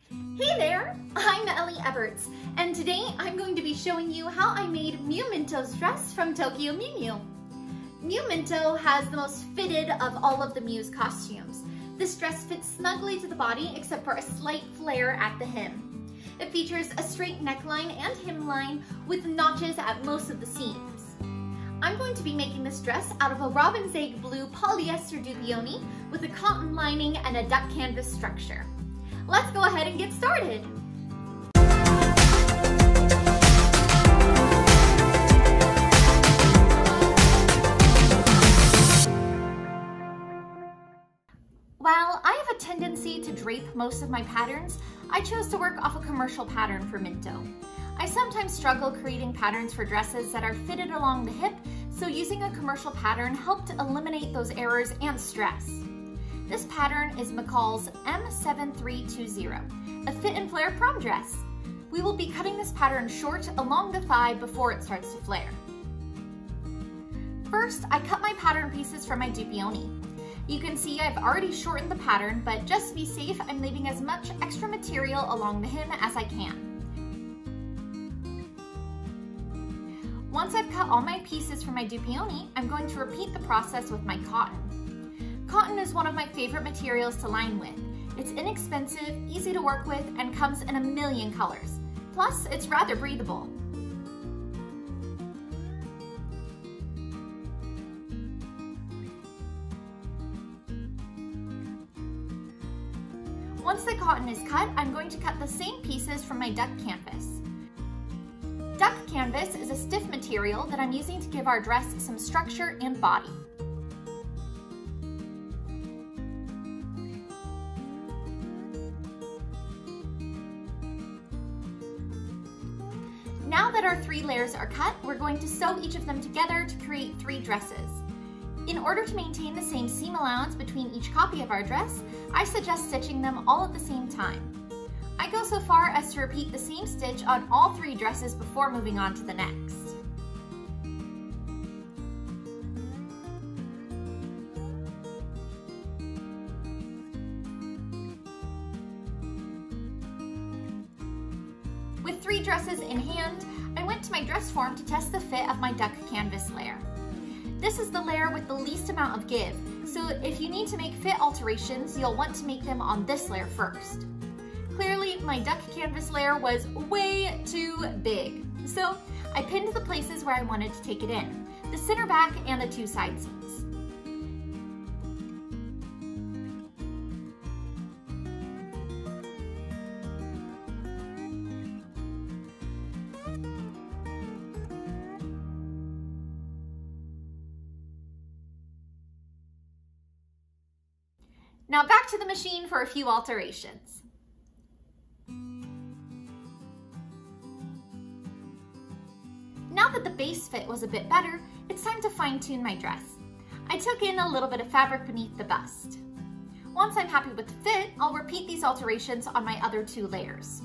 Hey there, I'm Ellie Everts, and today I'm going to be showing you how I made Mew Minto's dress from Tokyo Mew Mew. Mew Minto has the most fitted of all of the Mew's costumes. This dress fits snugly to the body except for a slight flare at the hem. It features a straight neckline and hemline with notches at most of the seams. I'm going to be making this dress out of a robin's egg blue polyester dupioni with a cotton lining and a duct canvas structure. Let's go ahead and get started. While I have a tendency to drape most of my patterns, I chose to work off a commercial pattern for Minto. I sometimes struggle creating patterns for dresses that are fitted along the hip, so using a commercial pattern helped eliminate those errors and stress. This pattern is McCall's M7320, a fit and flare prom dress. We will be cutting this pattern short along the thigh before it starts to flare. First, I cut my pattern pieces from my dupioni. You can see I've already shortened the pattern, but just to be safe, I'm leaving as much extra material along the hem as I can. Once I've cut all my pieces from my dupioni, I'm going to repeat the process with my cotton. Cotton is one of my favorite materials to line with. It's inexpensive, easy to work with, and comes in a million colors. Plus, it's rather breathable. Once the cotton is cut, I'm going to cut the same pieces from my duct canvas. Duct canvas is a stiff material that I'm using to give our dress some structure and body. Now that our 3 layers are cut, we're going to sew each of them together to create 3 dresses. In order to maintain the same seam allowance between each copy of our dress, I suggest stitching them all at the same time. I go so far as to repeat the same stitch on all 3 dresses before moving on to the next. With 3 dresses in hand, I went to my dress form to test the fit of my duck canvas layer. This is the layer with the least amount of give, so if you need to make fit alterations, you'll want to make them on this layer first. Clearly, my duck canvas layer was way too big, so I pinned the places where I wanted to take it in, the center back and the 2 side seams. Now back to the machine for a few alterations. Now that the base fit was a bit better, it's time to fine-tune my dress. I took in a little bit of fabric beneath the bust. Once I'm happy with the fit, I'll repeat these alterations on my other 2 layers.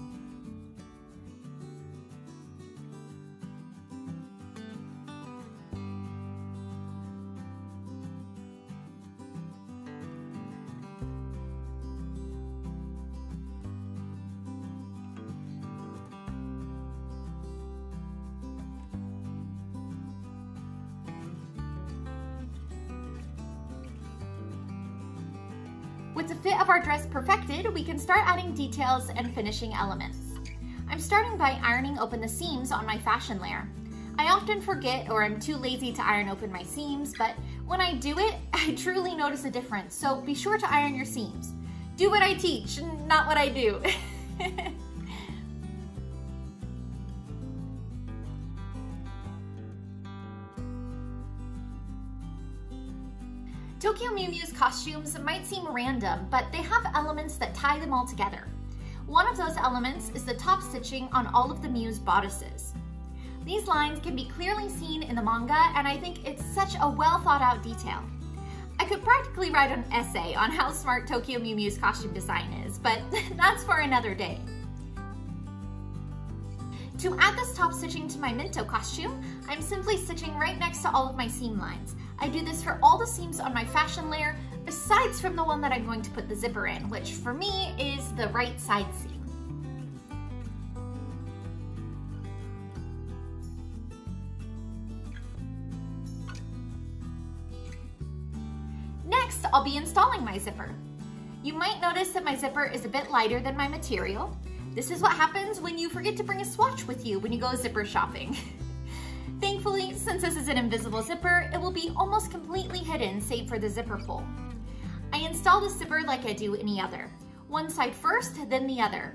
With the fit of our dress perfected, we can start adding details and finishing elements. I'm starting by ironing open the seams on my fashion layer. I often forget or I'm too lazy to iron open my seams, but when I do it, I truly notice a difference, so be sure to iron your seams. Do what I teach, not what I do. Tokyo Mew Mew's costumes might seem random, but they have elements that tie them all together. One of those elements is the top stitching on all of the Mew's bodices. These lines can be clearly seen in the manga, and I think it's such a well thought out detail. I could practically write an essay on how smart Tokyo Mew Mew's costume design is, but that's for another day. To add this top stitching to my Minto costume, I'm simply stitching right next to all of my seam lines. I do this for all the seams on my fashion layer, besides from the one that I'm going to put the zipper in, which for me is the right side seam. I'll be installing my zipper. You might notice that my zipper is a bit lighter than my material. This is what happens when you forget to bring a swatch with you when you go zipper shopping. Thankfully, since this is an invisible zipper, it will be almost completely hidden save for the zipper pull. I install the zipper like I do any other. One side first, then the other.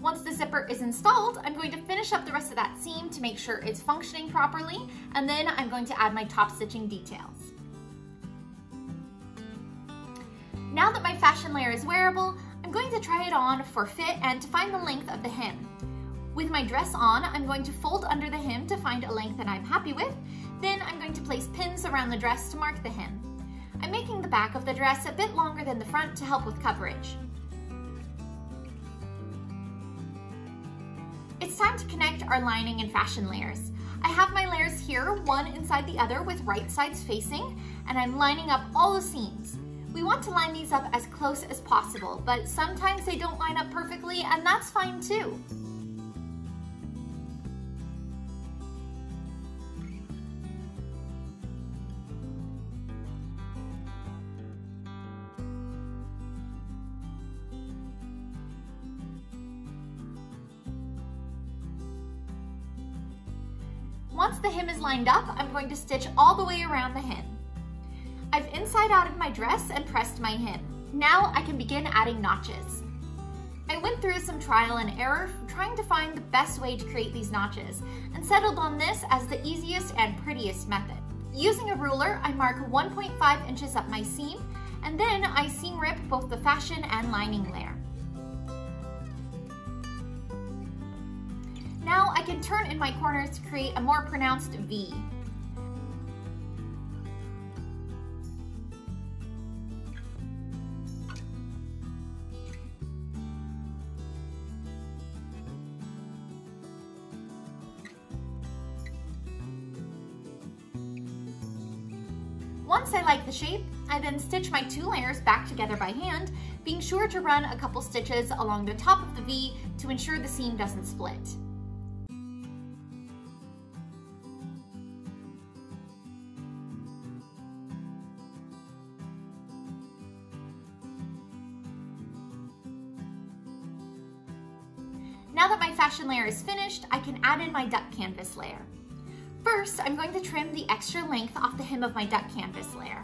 Once the zipper is installed, I'm going to finish up the rest of that seam to make sure it's functioning properly, and then I'm going to add my top stitching details. Now that my fashion layer is wearable, I'm going to try it on for fit and to find the length of the hem. With my dress on, I'm going to fold under the hem to find a length that I'm happy with. Then I'm going to place pins around the dress to mark the hem. I'm making the back of the dress a bit longer than the front to help with coverage. It's time to connect our lining and fashion layers. I have my layers here, one inside the other with right sides facing, and I'm lining up all the seams. We want to line these up as close as possible, but sometimes they don't line up perfectly, and that's fine too. Once the hem is lined up, I'm going to stitch all the way around the hem. I've inside outed my dress and pressed my hem. Now I can begin adding notches. I went through some trial and error trying to find the best way to create these notches and settled on this as the easiest and prettiest method. Using a ruler, I mark 1.5 inches up my seam, and then I seam rip both the fashion and lining layer. Now I can turn in my corners to create a more pronounced V. Once I like the shape, I then stitch my two layers back together by hand, being sure to run a couple stitches along the top of the V to ensure the seam doesn't split. Now that my fashion layer is finished, I can add in my duct canvas layer. First, I'm going to trim the extra length off the hem of my duct canvas layer.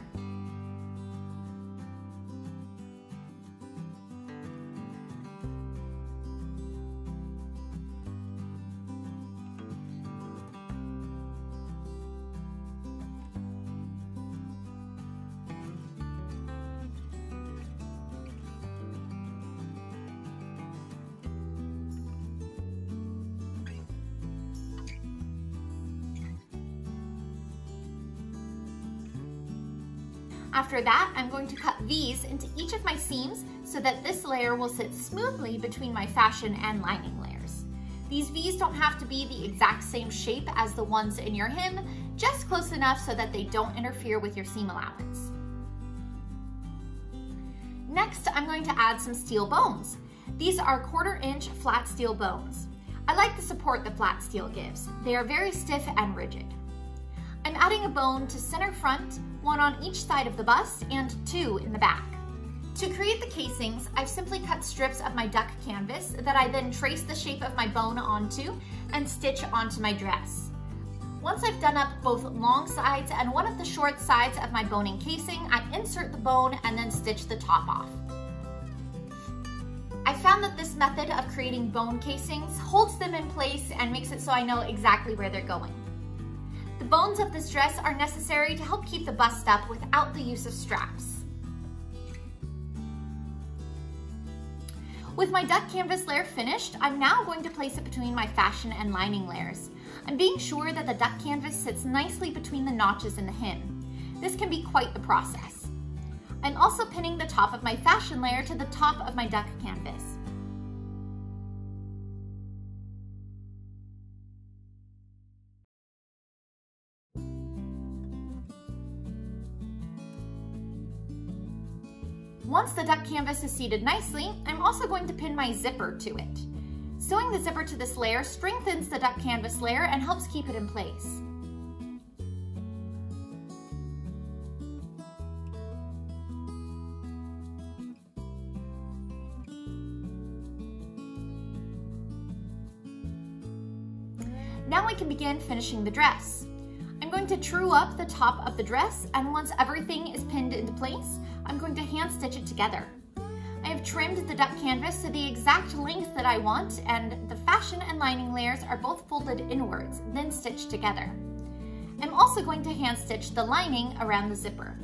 After that, I'm going to cut V's into each of my seams so that this layer will sit smoothly between my fashion and lining layers. These V's don't have to be the exact same shape as the ones in your hem, just close enough so that they don't interfere with your seam allowance. Next, I'm going to add some steel bones. These are 1/4 inch flat steel bones. I like the support that flat steel gives. They are very stiff and rigid. I'm adding a bone to center front, one on each side of the bust, and 2 in the back. To create the casings, I've simply cut strips of my duck canvas that I then trace the shape of my bone onto and stitch onto my dress. Once I've done up both long sides and one of the short sides of my boning casing, I insert the bone and then stitch the top off. I found that this method of creating bone casings holds them in place and makes it so I know exactly where they're going. The bones of this dress are necessary to help keep the bust up without the use of straps. With my duck canvas layer finished, I'm now going to place it between my fashion and lining layers. I'm being sure that the duck canvas sits nicely between the notches in the hem. This can be quite the process. I'm also pinning the top of my fashion layer to the top of my duck canvas. Once the duck canvas is seated nicely, I'm also going to pin my zipper to it. Sewing the zipper to this layer strengthens the duct canvas layer and helps keep it in place. Now we can begin finishing the dress. I'm going to true up the top of the dress, and once everything is pinned into place, I'm going to hand stitch it together. I have trimmed the duct canvas to the exact length that I want, and the fashion and lining layers are both folded inwards, then stitched together. I'm also going to hand stitch the lining around the zipper.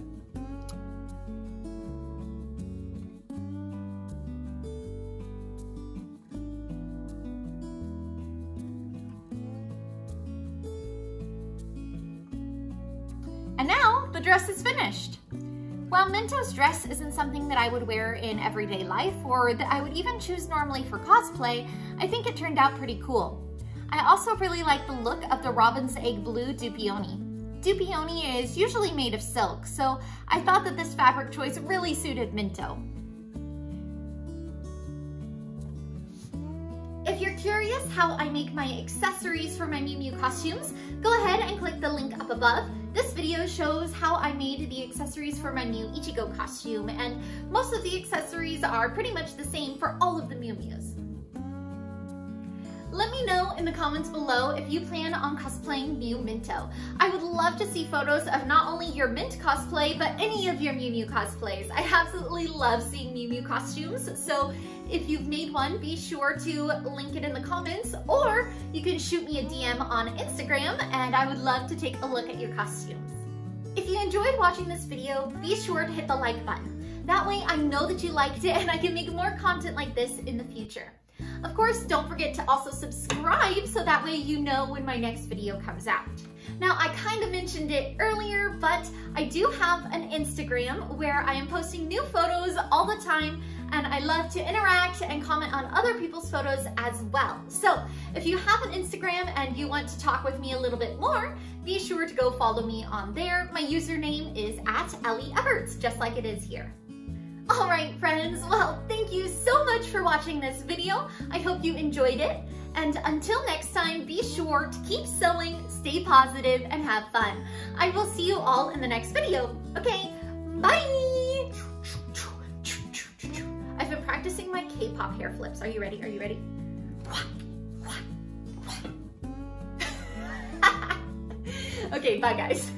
And now the dress is finished. While Minto's dress isn't something that I would wear in everyday life or that I would even choose normally for cosplay, I think it turned out pretty cool. I also really like the look of the robin's egg blue dupioni. Dupioni is usually made of silk, so I thought that this fabric choice really suited Minto. If you're curious how I make my accessories for my Mew Mew costumes, go ahead and click the link up above. This video shows how I made the accessories for my Mew Ichigo costume, and most of the accessories are pretty much the same for all of the Mew Mews. Let me know in the comments below if you plan on cosplaying Mew Minto. I would love to see photos of not only your Mint cosplay, but any of your Mew Mew cosplays. I absolutely love seeing Mew Mew costumes, so if you've made one, be sure to link it in the comments, or you can shoot me a DM on Instagram, and I would love to take a look at your costumes. If you enjoyed watching this video, be sure to hit the like button. That way I know that you liked it and I can make more content like this in the future. Of course, don't forget to also subscribe so that way you know when my next video comes out. Now, I kind of mentioned it earlier, but I do have an Instagram where I am posting new photos all the time, and I love to interact and comment on other people's photos as well. So if you have an Instagram and you want to talk with me a little bit more, be sure to go follow me on there. My username is @EllieEverts, just like it is here. All right, friends, well, thank you so much for watching this video. I hope you enjoyed it. And until next time, be sure to keep sewing, stay positive, and have fun. I will see you all in the next video. Okay, bye! I've been practicing my K-pop hair flips. Are you ready? Are you ready? Okay, bye guys.